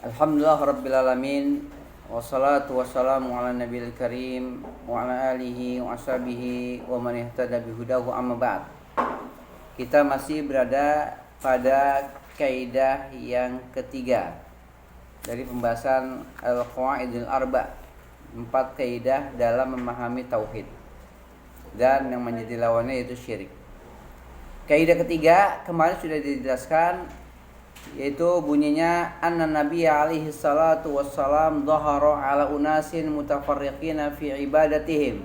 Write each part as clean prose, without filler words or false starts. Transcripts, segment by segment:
Alhamdulillah Rabbil Alamin. Wassalatu wassalamu ala nabiyil karim wa ala alihi wa ashabihi wa man ihtada bihudahu amma ba'd. Kita masih berada pada kaidah yang ketiga dari pembahasan Al-Qawaidul Arba', 4 kaidah dalam memahami tauhid dan yang menjadi lawannya yaitu syirik. Kaidah ketiga kemarin sudah dijelaskan, yaitu bunyinya anna Nabi alaihi salatu wassalam dhahara ala unasin mutafarriqina fi ibadatihim,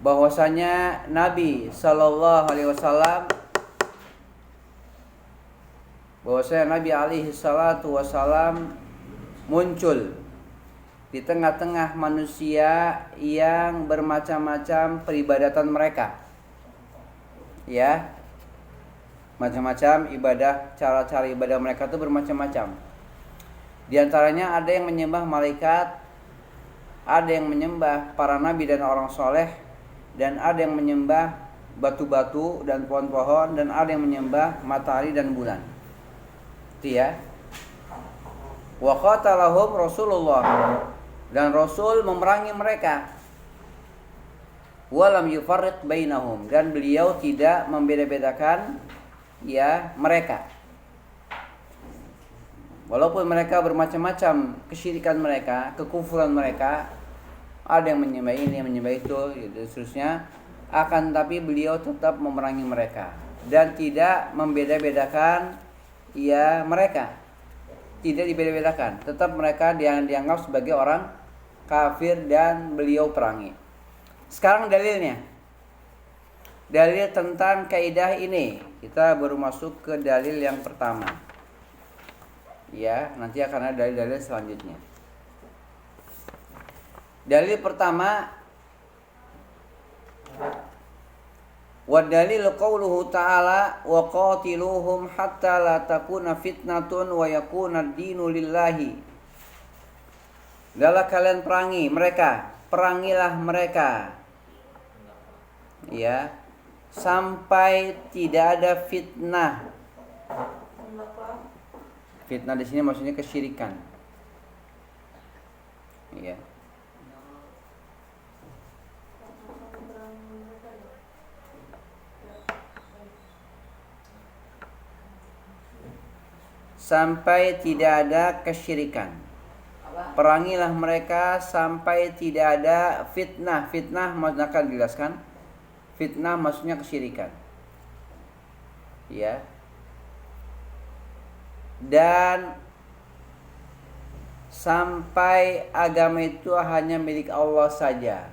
bahwasanya Nabi sallallahu alaihi wasallam alaihi salatu wassalam muncul di tengah-tengah manusia yang bermacam-macam peribadatan mereka, ya, macam-macam ibadah, cara-cara ibadah mereka itu bermacam-macam. Di antaranya ada yang menyembah malaikat, ada yang menyembah para nabi dan orang soleh, dan ada yang menyembah batu-batu dan pohon-pohon, dan ada yang menyembah matahari dan bulan. Itu ya. Wa qatalahum Rasulullah, dan Rasul memerangi mereka. Walam yufarriq bainahum, dan beliau tidak membeda-bedakan mereka. Walaupun mereka bermacam-macam kesyirikan mereka, kekufuran mereka, ada yang menyembah ini, yang menyembah itu, gitu, seterusnya, akan tapi beliau tetap memerangi mereka dan tidak membeda-bedakan mereka. Tidak dibeda-bedakan, tetap mereka dianggap sebagai orang kafir dan beliau perangi. Sekarang dalilnya. Dalil tentang kaidah ini, kita baru masuk ke dalil yang pertama. Ya, nanti akan ada dalil-dalil selanjutnya. Dalil pertama, wa dalil qauluhu ta'ala wa qatiluhum hatta la takuna fitnatun wa yakuna ad-dinu lillahi. Adalah kalian perangilah mereka. Ya, sampai tidak ada fitnah. Fitnah di sini maksudnya kesyirikan. Ya. Sampai tidak ada kesyirikan. Perangilah mereka sampai tidak ada fitnah. Fitnah maksudnya akan dijelaskan. Fitnah maksudnya kesyirikan. Ya. Dan sampai agama itu hanya milik Allah saja.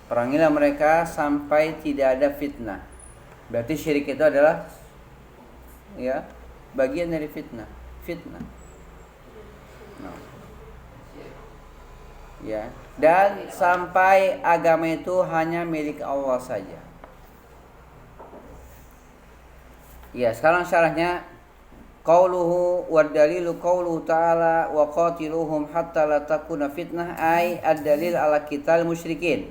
Perangilah mereka sampai tidak ada fitnah. Berarti syirik itu adalah bagian dari fitnah. Ya, dan sampai agama itu hanya milik Allah saja. Ya, sekarang syarahnya, qauluhu wa dalilu qauluhu ta'ala wa qatiluhum hatta la takuna fitnah, ay ad-dalil ala qital musyrikin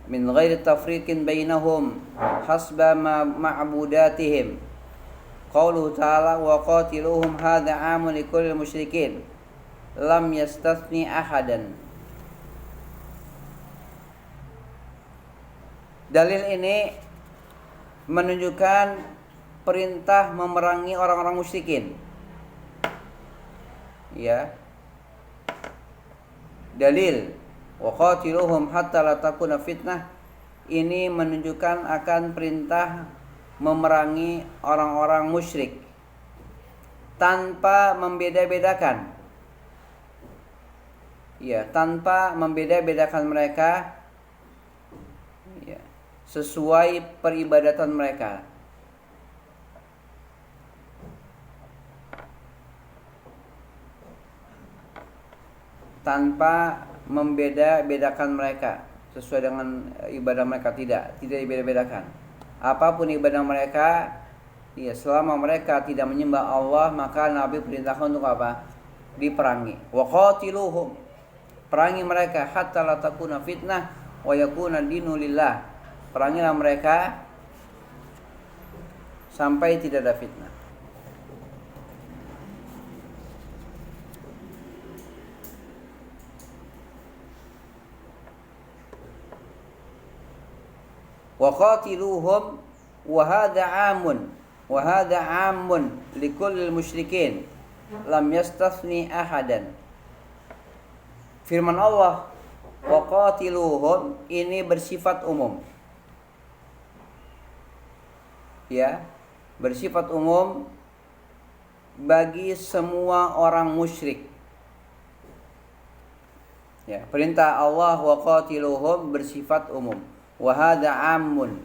min ghairi tafriqin bainahum hasba ma'budatihim. Qauluhu ta'ala wa qatiluhum hadha 'amun likulli musyrikin lam yastathni ahadan. Dalil ini menunjukkan perintah memerangi orang-orang musyrikin. Ya. Dalil wa qatiluhum hatta la takuna fitnah ini menunjukkan akan perintah memerangi orang-orang musyrik tanpa membeda-bedakan. Ya, tanpa membeda-bedakan mereka, ya, sesuai peribadatan mereka. Tanpa membeda-bedakan mereka sesuai dengan ibadah mereka, tidak dibeda-bedakan. Apapun ibadah mereka, ya, selama mereka tidak menyembah Allah, maka Nabi perintahkan untuk apa? Diperangi. Wa qatiluhum, perangi mereka hatta la takuna fitnah wa yakuna dinu lillah. Perangilah mereka sampai tidak ada fitnah. Wa qatiluhum wa hadha 'amun likullil musyrikin lam yastathni ahadan. Firman Allah, wa qatiluhum, ini bersifat umum. Ya, bersifat umum bagi semua orang musyrik. Ya, perintah Allah wa qatiluhum bersifat umum. Wa hadza 'amun.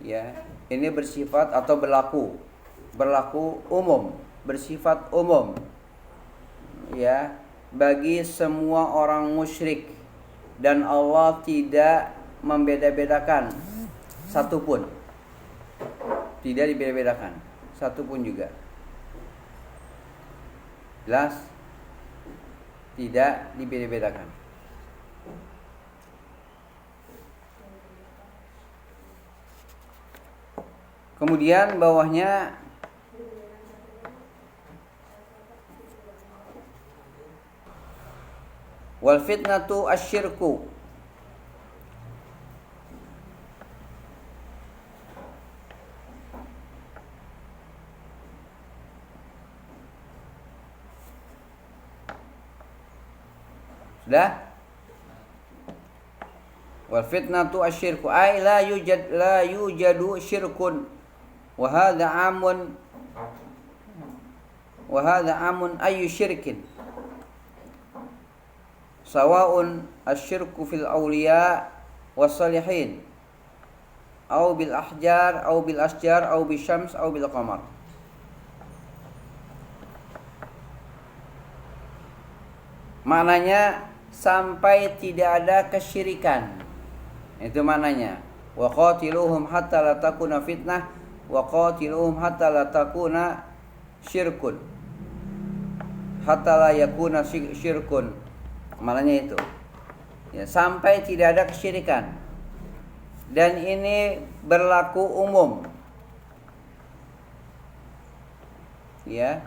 Ya, ini bersifat atau berlaku umum, bersifat umum. Ya, bagi semua orang musyrik, dan Allah tidak membeda-bedakan satupun. Tidak dibeda-bedakan satupun juga. Jelas? Tidak dibeda-bedakan. Kemudian bawahnya wal fitnatu asyirku. Sudah? Wal fitnatu asyirku ay la yujadu syirkun wa hadza amun ayu syirkin sawa'un asyirku fil awliya was salihin aw bil ahjar aw bil asjar aw bil syams aw bil qamar. Maknanya sampai tidak ada kesyirikan. Itu maknanya. Wa qatiluhum hatta la takuna fitnah wa qatiluhum hatta la takuna syirkun. Hatta la yakuna syirkun. Maknanya itu. Ya, sampai tidak ada kesyirikan. Dan ini berlaku umum. Ya.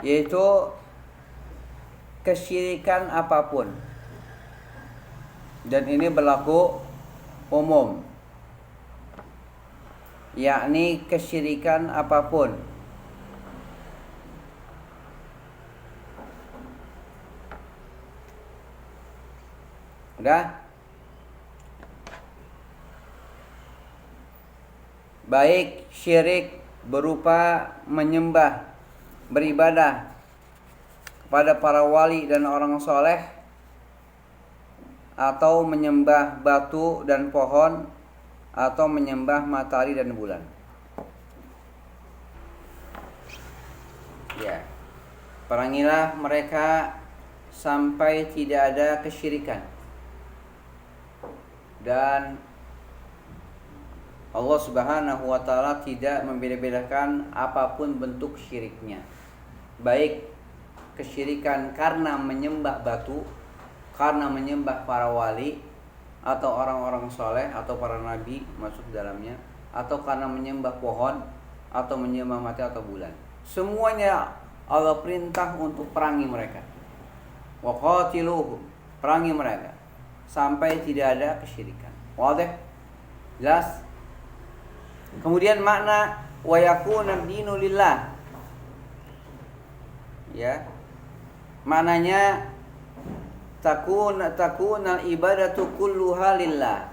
Yaitu kesyirikan apapun. Dan ini berlaku umum. Yakni kesyirikan apapun. Udah? Baik syirik berupa menyembah, beribadah kepada para wali dan orang soleh, atau menyembah batu dan pohon, atau menyembah matahari dan bulan. Ya, perangilah mereka sampai tidak ada kesyirikan. Dan Allah Subhanahu wa taala tidak membeda-bedakan apapun bentuk syiriknya. Baik kesyirikan karena menyembah batu, karena menyembah para wali atau orang-orang soleh atau para nabi masuk dalamnya, atau karena menyembah pohon atau menyembah matahari atau bulan. Semuanya Allah perintah untuk perangi mereka. Wa qatiluhum, perangi mereka sampai tidak ada kesyirikan. Wadah? Jelas? Kemudian makna wa yakuna dinu lillah. Ya. Maknanya takuna ibadatu kulluha lillah.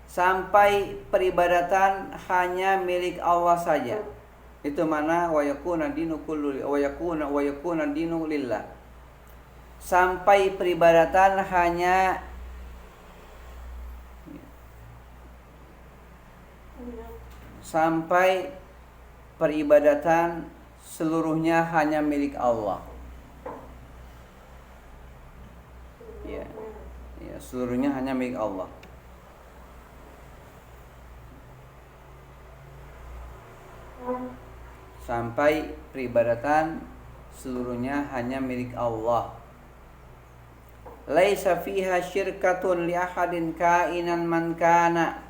Sampai peribadatan hanya milik Allah saja. Itu mana wa yakuna dinu kullu wa yakuna dinu lillah. Sampai peribadatan hanya seluruhnya hanya milik Allah. Ya, seluruhnya hanya milik Allah. Sampai peribadatan seluruhnya hanya milik Allah. Laisa fiha syirkatun li ahadin kainan man kana.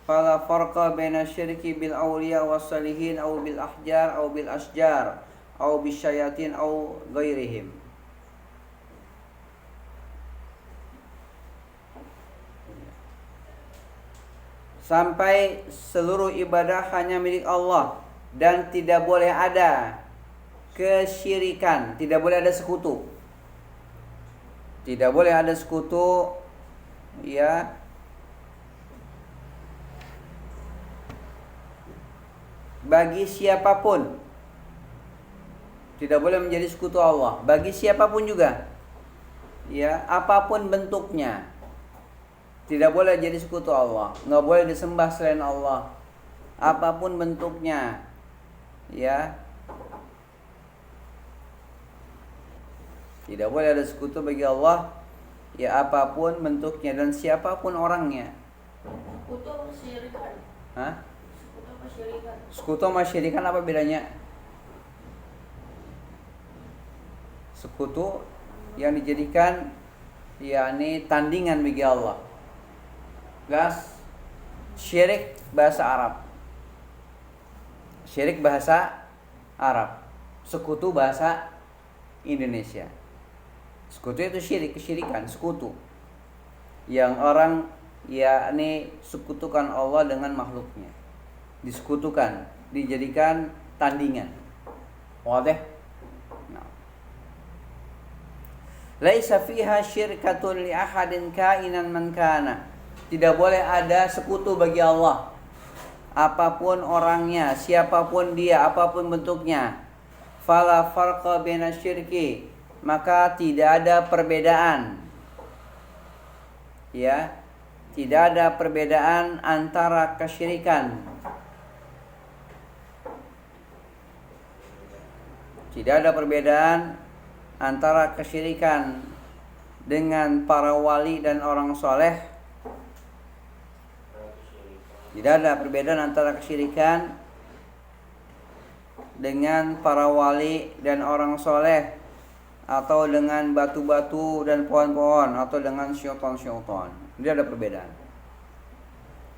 fala farqa baina syirki bil awliya was salihin aw bil ahjar aw bil asjar aw bisyayatin aw ghairihim. Sampai seluruh ibadah hanya milik Allah dan tidak boleh ada kesyirikan, tidak boleh ada sekutu. Tidak boleh ada sekutu, ya, bagi siapapun. Tidak boleh menjadi sekutu Allah bagi siapapun juga, ya, apapun bentuknya. Tidak boleh jadi sekutu Allah, nggak boleh disembah selain Allah, apapun bentuknya, ya. Tidak boleh ada sekutu bagi Allah, ya, apapun bentuknya dan siapapun orangnya. Sekutu apa syirikan? Hah? Sekutu apa syirikan? Sekutu sama syirikan apa bedanya? Sekutu yang dijadikan, yakni tandingan bagi Allah. Gas, syirik bahasa Arab. Syirik bahasa Arab. Sekutu bahasa Indonesia. Sekutu itu syirik, kesyirikan, sekutu. Yang orang, yakni sekutukan Allah dengan makhluknya. Disekutukan, dijadikan tandingan. Wadah? Nah. Laisa fiha syirkatun li ahadin kainan man kana. Tidak boleh ada sekutu bagi Allah, apapun orangnya, siapapun dia, apapun bentuknya. Fala farqa baina syirki, maka tidak ada perbedaan, ya, tidak ada perbedaan antara kesyirikan, tidak ada perbedaan antara kesyirikan dengan para wali dan orang soleh. Tidak ada perbedaan antara kesyirikan dengan para wali dan orang soleh, atau dengan batu-batu dan pohon-pohon, atau dengan syaitan-syaitan. Tidak ada perbedaan.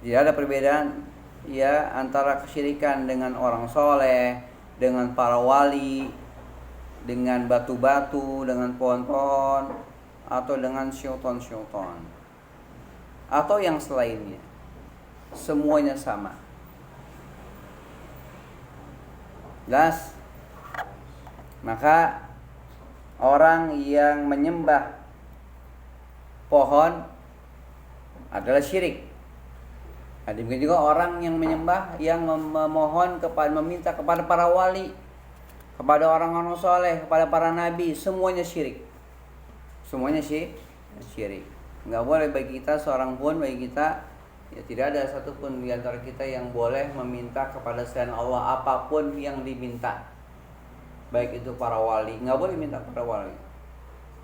Tidak ada perbedaan, ya, antara kesyirikan dengan orang soleh, dengan para wali, dengan batu-batu, dengan pohon-pohon, atau dengan syaitan-syaitan, atau yang selainnya. Semuanya sama. Jelas? Maka orang yang menyembah pohon adalah syirik. Demikian juga orang yang menyembah, yang memohon kepada, meminta kepada para wali, kepada orang-orang soleh, kepada para nabi, semuanya syirik. Semuanya syirik. Enggak boleh bagi kita seorang pun, bagi kita, ya, tidak ada satupun di antara kita yang boleh meminta kepada selain Allah apapun yang diminta. Baik itu para wali, nggak boleh minta kepada wali.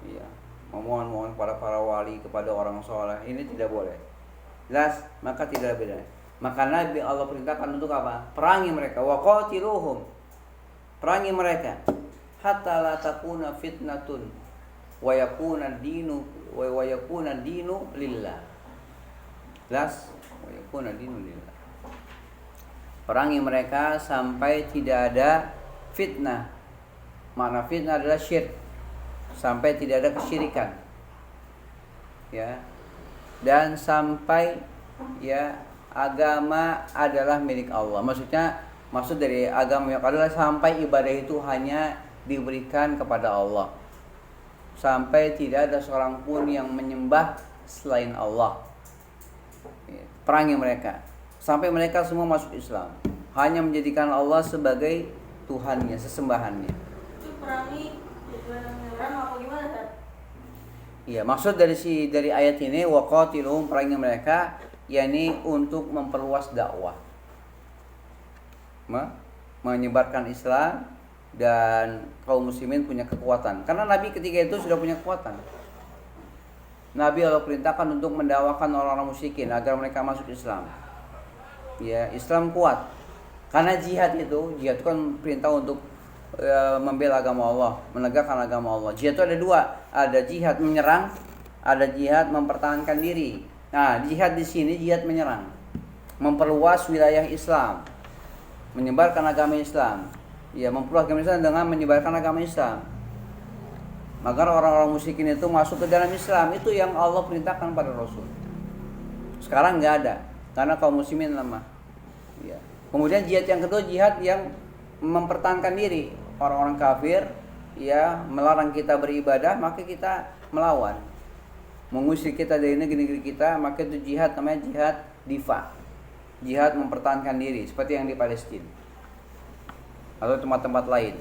Iya, memohon-mohon kepada para wali, kepada orang soleh, ini tidak boleh. Jelas, maka tidak beda. Maka Nabi Allah perintahkan untuk apa? Perangi mereka, wa qatiluhum. Perangi mereka hatta la takuna fitnatun wa yakuna dinu lillah. Jelas, wa yakuna dinu lillah. Perangi mereka sampai tidak ada fitnah. Makna fitnah adalah syirik. Sampai tidak ada kesyirikan. Ya. Dan sampai, ya, agama adalah milik Allah. Maksud dari agama yang adalah sampai ibadah itu hanya diberikan kepada Allah. Sampai tidak ada seorang pun yang menyembah selain Allah. Perangi mereka sampai mereka semua masuk Islam, hanya menjadikan Allah sebagai Tuhannya, sesembahannya. Itu perangi dengan menyerang apa gimana, Ustaz? Iya, maksud dari ayat ini waqatiluhum, perangi mereka, yakni untuk memperluas dakwah, menyebarkan Islam, dan kaum muslimin punya kekuatan. Karena Nabi ketika itu sudah punya kekuatan. Nabi Allah perintahkan untuk mendakwakan orang-orang musyrikin agar mereka masuk Islam. Ya, Islam kuat. Karena jihad itu kan perintah untuk membela agama Allah, menegakkan agama Allah. Jihad itu ada dua, ada jihad menyerang, ada jihad mempertahankan diri. Nah, jihad di sini jihad menyerang. memperluas wilayah Islam, menyebarkan agama Islam. Ya, memperluas agama Islam dengan menyebarkan agama Islam. Agar orang-orang musyrikin itu masuk ke dalam Islam, itu yang Allah perintahkan pada Rasul. Sekarang nggak ada, karena kaum muslimin lemah. Ya. Kemudian jihad yang kedua, jihad yang mempertahankan diri. Orang-orang kafir ya melarang kita beribadah, maka kita melawan. Mengusir kita dari negeri-negeri kita, maka itu jihad, namanya jihad difa. Jihad mempertahankan diri, seperti yang di Palestina atau tempat-tempat lain.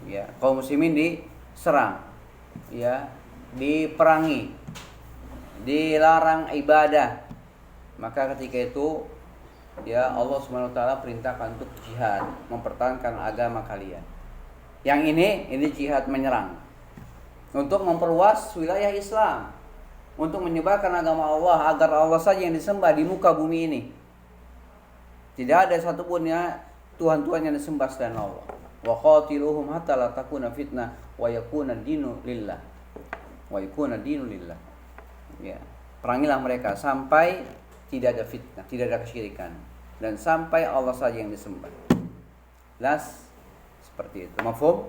Ya, kaum muslimin diserang, ya, diperangi, dilarang ibadah. Maka ketika itu ya Allah Subhanahu wa taala perintahkan untuk jihad, mempertahankan agama kalian. Yang ini jihad menyerang untuk memperluas wilayah Islam, untuk menyebarkan agama Allah agar Allah saja yang disembah di muka bumi ini. Tidak ada satupun ya Tuhan-Tuhan yang disembah selain Allah. Wa qatiluhum hatta la takuna fitnah wa yakuna dinu lillah. Wa yakuna dinu lillah. Ya, perangilah mereka sampai tidak ada fitnah, tidak ada kesyirikan, dan sampai Allah saja yang disembah. Jelas seperti itu. Mafhum?